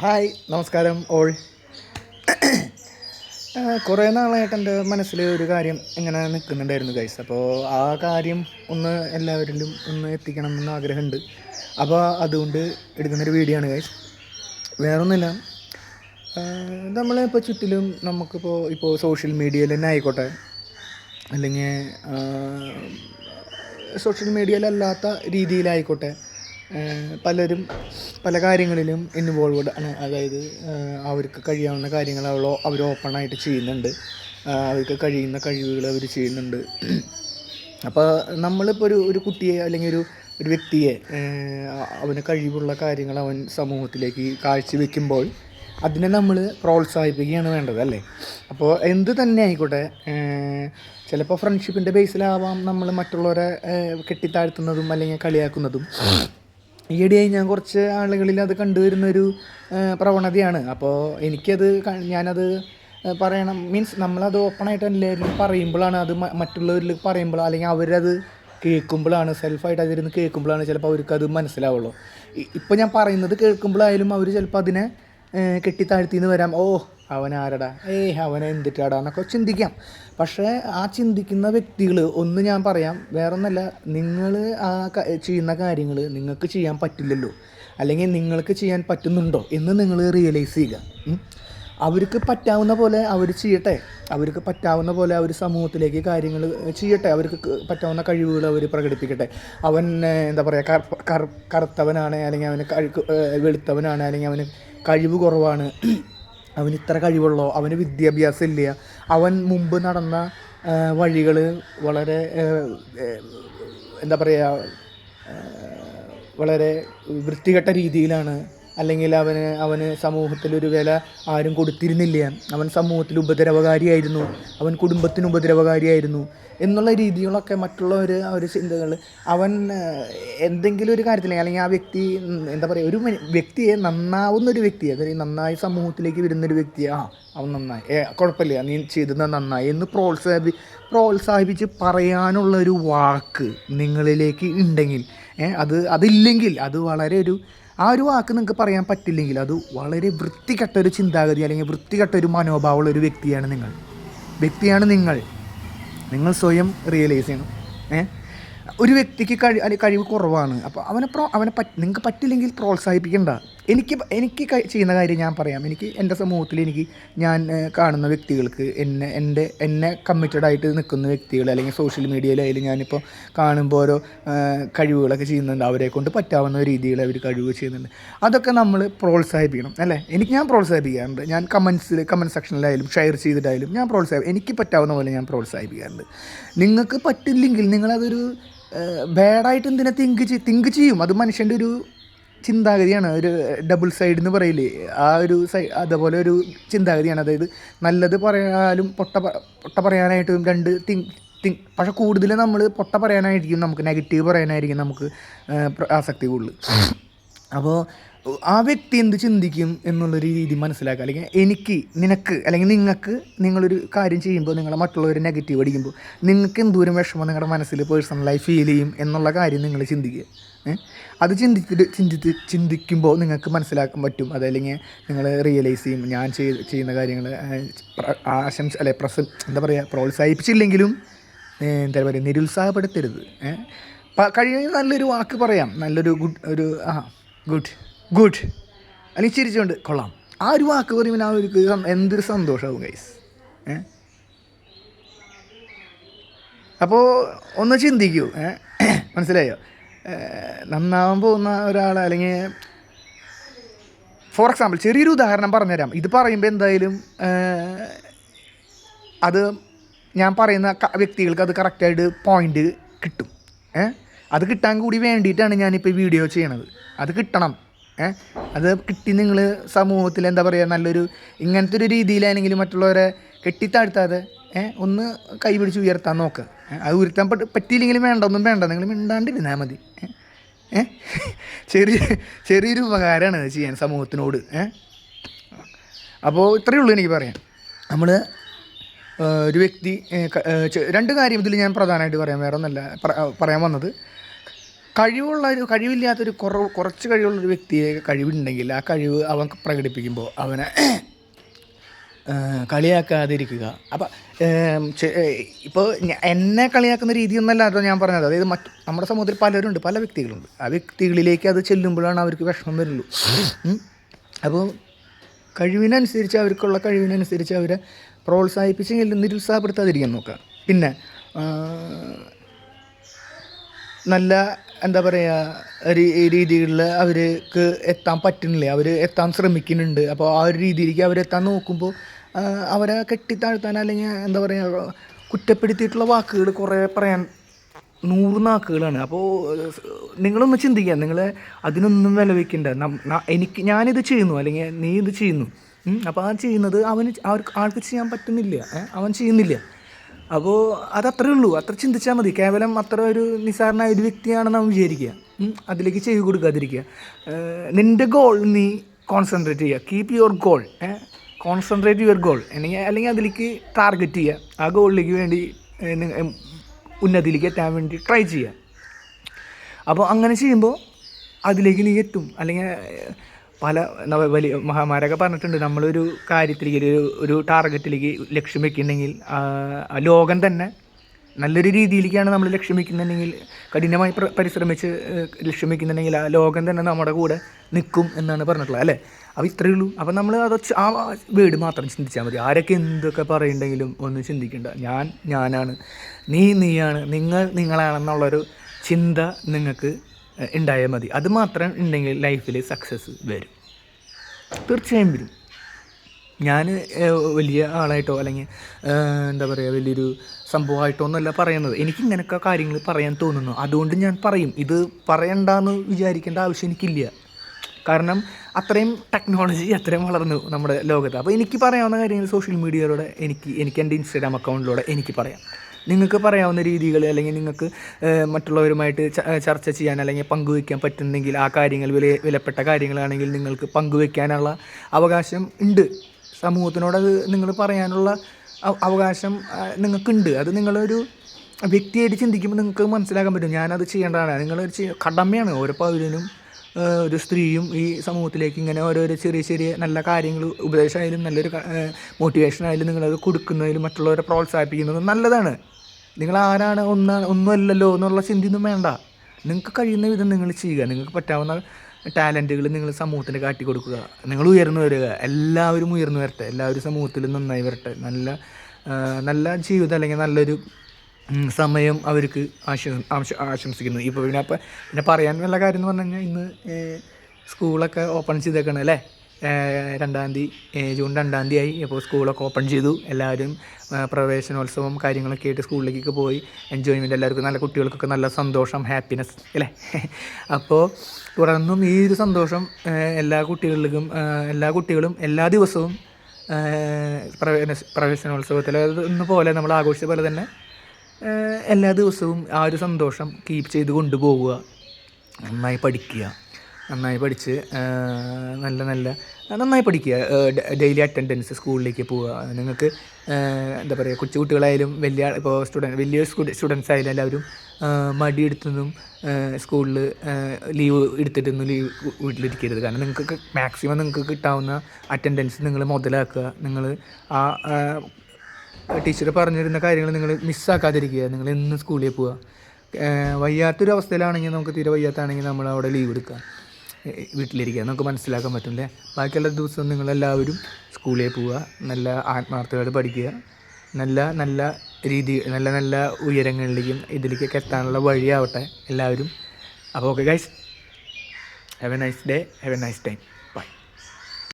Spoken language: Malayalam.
ഹായ്, നമസ്കാരം ഓൾ. കുറേ നാളായിട്ട് എൻ്റെ മനസ്സിൽ ഒരു കാര്യം ഇങ്ങനെ നിൽക്കുന്നുണ്ടായിരുന്നു ഗൈസ്. അപ്പോൾ ആ കാര്യം ഒന്ന് എല്ലാവരിലും ഒന്ന് എത്തിക്കണം എന്ന് ആഗ്രഹമുണ്ട്. അപ്പോൾ അതുകൊണ്ട് എടുക്കുന്നൊരു വീഡിയോ ആണ് ഗൈസ്. വേറൊന്നുമില്ല, നമ്മളിപ്പോൾ ചുറ്റിലും ഇപ്പോൾ സോഷ്യൽ മീഡിയയിൽ തന്നെ ആയിക്കോട്ടെ, അല്ലെങ്കിൽ സോഷ്യൽ മീഡിയയിലല്ലാത്ത രീതിയിലായിക്കോട്ടെ, പലരും പല കാര്യങ്ങളിലും ഇൻവോൾവ്ഡ് ആണ്. അതായത് അവർക്ക് കഴിയാവുന്ന കാര്യങ്ങൾ അവർ ഓപ്പണായിട്ട് ചെയ്യുന്നുണ്ട്, അവർക്ക് കഴിയുന്ന കഴിവുകൾ അവർ ചെയ്യുന്നുണ്ട്. അപ്പോൾ നമ്മളിപ്പോൾ ഒരു കുട്ടിയെ അല്ലെങ്കിൽ ഒരു വ്യക്തിയെ അവന് കഴിവുള്ള കാര്യങ്ങൾ അവൻ സമൂഹത്തിലേക്ക് കാഴ്ചവെക്കുമ്പോൾ അതിനെ നമ്മൾ പ്രോത്സാഹിപ്പിക്കുകയാണ് വേണ്ടത്, അല്ലേ? അപ്പോൾ എന്ത് തന്നെ ആയിക്കോട്ടെ, ചിലപ്പോൾ ഫ്രണ്ട്ഷിപ്പിൻ്റെ ബേസിലാവാം നമ്മൾ മറ്റുള്ളവരെ കെട്ടിത്താഴ്ത്തുന്നതും അല്ലെങ്കിൽ കളിയാക്കുന്നതും. ഈയിടെയായി ഞാൻ കുറച്ച് ആളുകളിൽ അത് കണ്ടുവരുന്നൊരു പ്രവണതയാണ്. അപ്പോൾ ഞാനത് പറയണം, മീൻസ് നമ്മളത് ഓപ്പണായിട്ട് എല്ലാവരും പറയുമ്പോഴാണ്, അത് മറ്റുള്ളവരിൽ പറയുമ്പോൾ അല്ലെങ്കിൽ അവരത് കേൾക്കുമ്പോഴാണ്, സെൽഫായിട്ട് അതിരുന്ന് കേൾക്കുമ്പോഴാണ് ചിലപ്പോൾ അവർക്കത് മനസ്സിലാവുള്ളൂ. ഇപ്പോൾ ഞാൻ പറയുന്നത് കേൾക്കുമ്പോഴായാലും അവർ ചിലപ്പോൾ അതിനെ കെട്ടിത്താഴ്ത്തിന്ന് വരാം. അവനാരടാ, അവനെ എന്തിട്ടാടാ എന്നൊക്കെ ചിന്തിക്കാം. പക്ഷേ ആ ചിന്തിക്കുന്ന വ്യക്തികൾ, ഒന്ന് ഞാൻ പറയാം, വേറൊന്നല്ല, നിങ്ങൾ ആ ചെയ്യുന്ന കാര്യങ്ങൾ നിങ്ങൾക്ക് ചെയ്യാൻ പറ്റില്ലല്ലോ, അല്ലെങ്കിൽ നിങ്ങൾക്ക് ചെയ്യാൻ പറ്റുന്നുണ്ടോ എന്ന് നിങ്ങൾ റിയലൈസ് ചെയ്യുക. അവർക്ക് പറ്റാവുന്ന പോലെ അവർ ചെയ്യട്ടെ, അവർക്ക് പറ്റാവുന്ന പോലെ അവർ സമൂഹത്തിലേക്ക് കാര്യങ്ങൾ ചെയ്യട്ടെ, അവർക്ക് പറ്റാവുന്ന കഴിവുകൾ അവർ പ്രകടിപ്പിക്കട്ടെ. അവൻ എന്താ പറയുക, കറുത്തവനാണ്, അല്ലെങ്കിൽ അവന് വെളുത്തവനാണ്, അല്ലെങ്കിൽ അവന് കഴിവ് കുറവാണ്, അവന് ഇത്ര കഴിവുള്ളോ, അവന് വിദ്യാഭ്യാസം ഇല്ല, അവൻ മുമ്പ് നടന്ന വഴികൾ വളരെ എന്താ പറയുക, വളരെ വൃത്തികെട്ട രീതിയിലാണ്, അല്ലെങ്കിൽ അവന് സമൂഹത്തിലൊരു വില ആരും കൊടുത്തിരുന്നില്ല, അവൻ സമൂഹത്തിൽ ഉപദ്രവകാരിയായിരുന്നു, അവൻ കുടുംബത്തിന് ഉപദ്രവകാരിയായിരുന്നു എന്നുള്ള രീതികളൊക്കെ മറ്റുള്ളവർ ചിന്തകൾ, അവൻ എന്തെങ്കിലും ഒരു കാര്യത്തിൽ, അല്ലെങ്കിൽ ആ വ്യക്തി എന്താ പറയുക, ഒരു വ്യക്തിയെ നന്നാവുന്നൊരു വ്യക്തിയെ, അതായത് നന്നായി സമൂഹത്തിലേക്ക് വരുന്നൊരു വ്യക്തിയെ, അവൻ നന്നായി, കുഴപ്പമില്ല, നീ ചെയ്തത് നന്നായി എന്ന് പ്രോത്സാഹിപ്പിച്ച് പറയാനുള്ളൊരു വാക്ക് നിങ്ങളിലേക്ക് ഉണ്ടെങ്കിൽ, അതില്ലെങ്കിൽ, അത് വളരെ ആ ഒരു വാക്ക് നിങ്ങൾക്ക് പറയാൻ പറ്റില്ലെങ്കിൽ, അത് വളരെ വൃത്തികെട്ടൊരു ചിന്താഗതി അല്ലെങ്കിൽ വൃത്തികെട്ടൊരു മനോഭാവമുള്ളൊരു വ്യക്തിയാണ് നിങ്ങൾ സ്വയം റിയലൈസ് ചെയ്യണം. ഒരു വ്യക്തിക്ക് കഴിവ് കുറവാണ്, അപ്പോൾ നിങ്ങൾക്ക് പറ്റില്ലെങ്കിൽ പ്രോത്സാഹിപ്പിക്കണ്ട. എനിക്ക് ചെയ്യുന്ന കാര്യം ഞാൻ പറയാം. എൻ്റെ സമൂഹത്തിൽ ഞാൻ കാണുന്ന വ്യക്തികൾക്ക്, എന്നെ കമ്മിറ്റഡായിട്ട് നിൽക്കുന്ന വ്യക്തികൾ, അല്ലെങ്കിൽ സോഷ്യൽ മീഡിയയിലായാലും ഞാനിപ്പോൾ കാണുമ്പോൾ ഓരോ കഴിവുകളൊക്കെ ചെയ്യുന്നുണ്ട്, അവരെ കൊണ്ട് പറ്റാവുന്ന രീതിയിൽ അവർ കഴിവ് ചെയ്യുന്നുണ്ട്. അതൊക്കെ നമ്മൾ പ്രോത്സാഹിപ്പിക്കണം, അല്ലേ? ഞാൻ പ്രോത്സാഹിപ്പിക്കാറുണ്ട്. ഞാൻ കമൻറ്റ് സെക്ഷനിലായാലും ഷെയർ ചെയ്തിട്ടായാലും എനിക്ക് പറ്റാവുന്ന പോലെ ഞാൻ പ്രോത്സാഹിപ്പിക്കാറുണ്ട്. നിങ്ങൾക്ക് പറ്റില്ലെങ്കിൽ നിങ്ങളതൊരു ബാഡായിട്ട് എന്തിനാ തിങ്ക് ചെയ്യും. അത് മനുഷ്യൻ്റെ ഒരു ചിന്താഗതിയാണ്, ഒരു ഡബിൾ സൈഡ് എന്ന് പറയില്ലേ, അതുപോലെ ഒരു ചിന്താഗതിയാണ്. അതായത് നല്ലത് പറയാനും പൊട്ട പറയാനായിട്ടും രണ്ട് പക്ഷെ കൂടുതൽ നമ്മൾ പൊട്ട പറയാനായിരിക്കും, നമുക്ക് നെഗറ്റീവ് പറയാനായിരിക്കും നമുക്ക് ആസക്തി കൂടുതൽ. അപ്പോൾ ആ വ്യക്തി എന്ത് ചിന്തിക്കും എന്നുള്ളൊരു രീതി മനസ്സിലാക്കുക. അല്ലെങ്കിൽ നിനക്ക് അല്ലെങ്കിൽ നിങ്ങളൊരു കാര്യം ചെയ്യുമ്പോൾ, നിങ്ങളെ മറ്റുള്ളവർ നെഗറ്റീവ് അടിക്കുമ്പോൾ നിങ്ങൾക്ക് എന്തോരം വിഷമം നിങ്ങളുടെ മനസ്സിൽ പേഴ്സണലായി ഫീൽ ചെയ്യും എന്നുള്ള കാര്യം നിങ്ങൾ ചിന്തിക്കുക. അത് ചിന്തിക്കുമ്പോൾ നിങ്ങൾക്ക് മനസ്സിലാക്കാൻ പറ്റും. അതല്ലെങ്കിൽ നിങ്ങൾ റിയലൈസ് ചെയ്യും, ഞാൻ ചെയ്യുന്ന കാര്യങ്ങൾ എന്താ പറയുക, പ്രോത്സാഹിപ്പിച്ചില്ലെങ്കിലും എന്താ പറയുക, നിരുത്സാഹപ്പെടുത്തരുത്. കഴിയുന്ന നല്ലൊരു വാക്ക് പറയാം, നല്ലൊരു ഗുഡ് അല്ലെങ്കിൽ ചിരിച്ചുകൊണ്ട് കൊള്ളാം, ആ ഒരു വാക്ക് പറയുമ്പോൾ അവർക്ക് എന്തൊരു സന്തോഷമാവും ഗൈസ്. അപ്പോൾ ഒന്ന് ചിന്തിക്കൂ, മനസ്സിലായോ? നന്നാവാൻ പോകുന്ന ഒരാൾ, അല്ലെങ്കിൽ ഫോർ എക്സാമ്പിൾ ചെറിയൊരു ഉദാഹരണം പറഞ്ഞുതരാം. ഇത് പറയുമ്പോൾ എന്തായാലും അത് ഞാൻ പറയുന്ന വ്യക്തികൾക്ക് അത് കറക്റ്റായിട്ട് പോയിൻ്റ് കിട്ടും. അത് കിട്ടാൻ കൂടി വേണ്ടിയിട്ടാണ് ഞാനിപ്പോൾ ഈ വീഡിയോ ചെയ്യണത്. അത് കിട്ടണം. അത് കിട്ടി നിങ്ങൾ സമൂഹത്തിൽ എന്താ പറയുക, നല്ലൊരു ഇങ്ങനത്തെ ഒരു രീതിയിലാണെങ്കിലും മറ്റുള്ളവരെ കെട്ടിത്താഴ്ത്താതെ ഒന്ന് കൈപിടിച്ച് ഉയർത്താൻ നോക്കുക. അത് ഉയർത്താൻ പറ്റിയില്ലെങ്കിലും ഒന്നും വേണ്ട, നിങ്ങൾ മിണ്ടാണ്ടിരുന്നാൽ മതി. ചെറിയൊരു ഉപകാരമാണ് അത് ചെയ്യാൻ സമൂഹത്തിനോട്. അപ്പോൾ ഇത്രയേ ഉള്ളൂ എനിക്ക് പറയാം. നമ്മൾ ഒരു വ്യക്തി രണ്ട് കാര്യം ഇതിൽ ഞാൻ പ്രധാനമായിട്ട് പറയാൻ വേറെ ഒന്നല്ല പറയാൻ വന്നത്. കഴിവില്ലാത്തൊരു കുറച്ച് കഴിവുള്ളൊരു വ്യക്തിയെ കഴിവുണ്ടെങ്കിൽ ആ കഴിവ് അവൻ പ്രകടിപ്പിക്കുമ്പോൾ അവനെ കളിയാക്കാതിരിക്കുക. അപ്പം ഇപ്പോൾ എന്നെ കളിയാക്കുന്ന രീതിയൊന്നല്ല കേട്ടോ ഞാൻ പറഞ്ഞത്. അതായത് നമ്മുടെ സമൂഹത്തിൽ പലരുണ്ട്, പല വ്യക്തികളുണ്ട്. ആ വ്യക്തികളിലേക്ക് അത് ചെല്ലുമ്പോഴാണ് അവർക്ക് വിഷമം വരുള്ളൂ. അപ്പോൾ കഴിവിനനുസരിച്ച്, അവർക്കുള്ള കഴിവിനനുസരിച്ച് അവരെ പ്രോത്സാഹിപ്പിച്ചെങ്കിൽ നിരുത്സാഹപ്പെടുത്താതിരിക്കാൻ നോക്കുക. പിന്നെ നല്ല എന്താ പറയുക രീതികളിൽ അവർക്ക് എത്താൻ പറ്റുന്നില്ല, അവർ എത്താൻ ശ്രമിക്കുന്നുണ്ട്. അപ്പോൾ ആ ഒരു രീതിയിലേക്ക് അവരെത്താൻ നോക്കുമ്പോൾ അവരെ കെട്ടിത്താഴ്ത്താൻ അല്ലെങ്കിൽ എന്താ പറയുക കുറ്റപ്പെടുത്തിയിട്ടുള്ള വാക്കുകൾ കുറേ പറയാൻ 100 നാക്കുകളാണ്. അപ്പോൾ നിങ്ങളൊന്ന് ചിന്തിക്കുക, നിങ്ങൾ അതിനൊന്നും വില വയ്ക്കണ്ട. ഞാനിത് ചെയ്യുന്നു അല്ലെങ്കിൽ നീ ഇത് ചെയ്യുന്നു, അപ്പോൾ ആ ചെയ്യുന്നത് ആൾക്ക് ചെയ്യാൻ പറ്റുന്നില്ല, അവൻ ചെയ്യുന്നില്ല. അപ്പോൾ അതത്രേ ഉള്ളൂ, അത്ര ചിന്തിച്ചാൽ മതി. കേവലം അത്ര ഒരു നിസ്സാരനായ ഒരു വ്യക്തിയാണെന്ന് അവൻ വിചാരിക്കുക, അതിലേക്ക് ചെയ്ത് കൊടുക്കാതിരിക്കുക. നിൻ്റെ ഗോൾ നീ കോൺസെൻട്രേറ്റ് ചെയ്യുക. Keep your goal, concentrate your goal. അല്ലെങ്കിൽ അതിലേക്ക് ടാർഗറ്റ് ചെയ്യുക. ആ ഗോളിലേക്ക് വേണ്ടി ഉന്നതിയിലേക്ക് എത്താൻ വേണ്ടി ട്രൈ ചെയ്യുക. അപ്പോൾ അങ്ങനെ ചെയ്യുമ്പോൾ അതിലേക്ക് നീ എത്തും. അല്ലെങ്കിൽ പല വലിയ മഹാന്മാരൊക്കെ പറഞ്ഞിട്ടുണ്ട്, നമ്മളൊരു കാര്യത്തിലേക്ക് ഒരു ടാർഗറ്റിലേക്ക് ലക്ഷ്യം വെക്കുന്നുണ്ടെങ്കിൽ ലോകം തന്നെ നല്ലൊരു രീതിയിലേക്കാണ് നമ്മൾ ലക്ഷ്യം വെക്കുന്നുണ്ടെങ്കിൽ, കഠിനമായി പരിശ്രമിച്ച് ലക്ഷ്യം വെക്കുന്നുണ്ടെങ്കിൽ ആ ലോകം തന്നെ നമ്മുടെ കൂടെ നിൽക്കും എന്നാണ് പറഞ്ഞിട്ടുള്ളത്, അല്ലേ? അപ്പോൾ ഇത്രയേ ഉള്ളൂ. അപ്പോൾ നമ്മൾ ആ വേർഡ് മാത്രം ചിന്തിച്ചാൽ മതി. ആരൊക്കെ എന്തൊക്കെ പറയുന്നുണ്ടെങ്കിലും ഒന്നും ചിന്തിക്കേണ്ട. ഞാനാണ്, നീയാണ്, നിങ്ങളാണെന്നുള്ളൊരു ചിന്ത നിങ്ങൾക്ക് ഉണ്ടായാൽ മതി. അത് മാത്രം ഉണ്ടെങ്കിൽ ലൈഫിൽ സക്സസ് വരും, തീർച്ചയായും വരും. ഞാൻ വലിയ ആളായിട്ടോ അല്ലെങ്കിൽ എന്താ പറയുക വലിയൊരു സംഭവമായിട്ടോ ഒന്നുമല്ല പറയുന്നത്. എനിക്ക് ഇങ്ങനെയൊക്കെ കാര്യങ്ങൾ പറയാൻ തോന്നുന്നു, അതുകൊണ്ട് ഞാൻ പറയും. ഇത് പറയണ്ടെന്ന് വിചാരിക്കേണ്ട ആവശ്യം എനിക്കില്ല. കാരണം അത്രയും ടെക്നോളജി അത്രയും വളർന്നു നമ്മുടെ ലോകത്ത്. അപ്പോൾ എനിക്ക് പറയാവുന്ന കാര്യങ്ങൾ സോഷ്യൽ മീഡിയയിലൂടെ എനിക്ക് എൻ്റെ ഇൻസ്റ്റാഗ്രാം അക്കൗണ്ടിലൂടെ എനിക്ക് പറയാം. നിങ്ങൾക്ക് പറയാവുന്ന രീതികൾ അല്ലെങ്കിൽ നിങ്ങൾക്ക് മറ്റുള്ളവരുമായിട്ട് ചർച്ച ചെയ്യാൻ അല്ലെങ്കിൽ പങ്കുവയ്ക്കാൻ പറ്റുന്നെങ്കിൽ ആ കാര്യങ്ങൾ വിലപ്പെട്ട കാര്യങ്ങളാണെങ്കിൽ നിങ്ങൾക്ക് പങ്കുവയ്ക്കാനുള്ള അവകാശം ഉണ്ട്. സമൂഹത്തിനോടത് നിങ്ങൾ പറയാനുള്ള അവകാശം നിങ്ങൾക്കുണ്ട്. അത് നിങ്ങളൊരു വ്യക്തിയായിട്ട് ചിന്തിക്കുമ്പോൾ നിങ്ങൾക്ക് മനസ്സിലാക്കാൻ പറ്റും, ഞാനത് ചെയ്യേണ്ടതാണ്. നിങ്ങളൊരു കടമയാണ്. ഓരോ പൗരനും ഒരു സ്ത്രീയും ഈ സമൂഹത്തിലേക്ക് ഇങ്ങനെ ഓരോരോ ചെറിയ നല്ല കാര്യങ്ങൾ, ഉപദേശമായാലും നല്ലൊരു മോട്ടിവേഷനായാലും നിങ്ങളത് കൊടുക്കുന്നതിലും മറ്റുള്ളവരെ പ്രോത്സാഹിപ്പിക്കുന്നതും നല്ലതാണ്. നിങ്ങൾ ആരാണ്, ഒന്നുമല്ലല്ലോ എന്നുള്ള ചിന്തയൊന്നും വേണ്ട. നിങ്ങൾക്ക് കഴിയുന്ന വിധം നിങ്ങൾ ചെയ്യുക. നിങ്ങൾക്ക് പറ്റാവുന്ന ടാലൻറ്റുകൾ നിങ്ങൾ സമൂഹത്തിന് കാട്ടിക്കൊടുക്കുക. നിങ്ങൾ ഉയർന്നു വരിക. എല്ലാവരും ഉയർന്നു വരട്ടെ, എല്ലാവരും സമൂഹത്തിൽ നന്നായി വരട്ടെ. നല്ല ജീവിതം അല്ലെങ്കിൽ നല്ലൊരു സമയം അവർക്ക് ആശംസിക്കുന്നു. ഇപ്പോൾ പിന്നെ പറയാൻ വല്ല കാര്യം എന്ന് പറഞ്ഞു കഴിഞ്ഞാൽ ഇന്ന് സ്കൂളൊക്കെ ഓപ്പൺ ചെയ്തേക്കണം, അല്ലേ? 2-ാം തീയതി, ജൂൺ 2-ാം തീയതി ആയി. അപ്പോൾ സ്കൂളൊക്കെ ഓപ്പൺ ചെയ്തു. എല്ലാവരും പ്രവേശനോത്സവം കാര്യങ്ങളൊക്കെ ആയിട്ട് സ്കൂളിലേക്കൊക്കെ പോയി എൻജോയ്മെൻറ്റ്. എല്ലാവർക്കും നല്ല, കുട്ടികൾക്കൊക്കെ നല്ല സന്തോഷം, ഹാപ്പിനെസ്, അല്ലേ? അപ്പോൾ തുടർന്നും ഈ ഒരു സന്തോഷം എല്ലാ കുട്ടികളും എല്ലാ ദിവസവും പ്രവേശനോത്സവത്തിൽ പോലെ നമ്മൾ ആഘോഷിച്ച പോലെ തന്നെ എല്ലാ ദിവസവും ആ ഒരു സന്തോഷം കീപ്പ് ചെയ്ത് കൊണ്ടുപോവുക. നന്നായി പഠിക്കുക, നന്നായി പഠിച്ച് നന്നായി പഠിക്കുക. ഡെയിലി അറ്റൻഡൻസ്, സ്കൂളിലേക്ക് പോവുക. നിങ്ങൾക്ക് എന്താ പറയുക, കൊച്ചു കുട്ടികളായാലും ഇപ്പോൾ വലിയ സ്റ്റുഡൻസ് ആയാലും എല്ലാവരും മടിയെടുത്തൊന്നും സ്കൂളിൽ ലീവ് എടുത്തിട്ടൊന്നും വീട്ടിലിരിക്കരുത്. കാരണം നിങ്ങൾക്ക് മാക്സിമം നിങ്ങൾക്ക് കിട്ടാവുന്ന അറ്റൻഡൻസ് നിങ്ങൾ മുതലാക്കുക. നിങ്ങൾ ആ ടീച്ചർ പറഞ്ഞിരുന്ന കാര്യങ്ങൾ നിങ്ങൾ മിസ്സാക്കാതിരിക്കുക. നിങ്ങൾ എന്നും സ്കൂളിൽ പോവുക. വയ്യാത്തൊരു അവസ്ഥയിലാണെങ്കിൽ, നമുക്ക് തീരെ വയ്യാത്താണെങ്കിൽ നമ്മൾ അവിടെ ലീവ് എടുക്കുക, വീട്ടിലിരിക്കുക. നമുക്ക് മനസ്സിലാക്കാൻ പറ്റില്ലേ? ബാക്കിയുള്ള ദിവസവും നിങ്ങളെല്ലാവരും സ്കൂളിൽ പോവുക, നല്ല ആത്മാർത്ഥതയോടെ പഠിക്കുക. നല്ല ഉയരങ്ങളിലേക്കും ഇതിലേക്കൊക്കെ എത്താനുള്ള വഴിയാവട്ടെ എല്ലാവരും. അപ്പോൾ okay guys, have A nice day, have A nice time.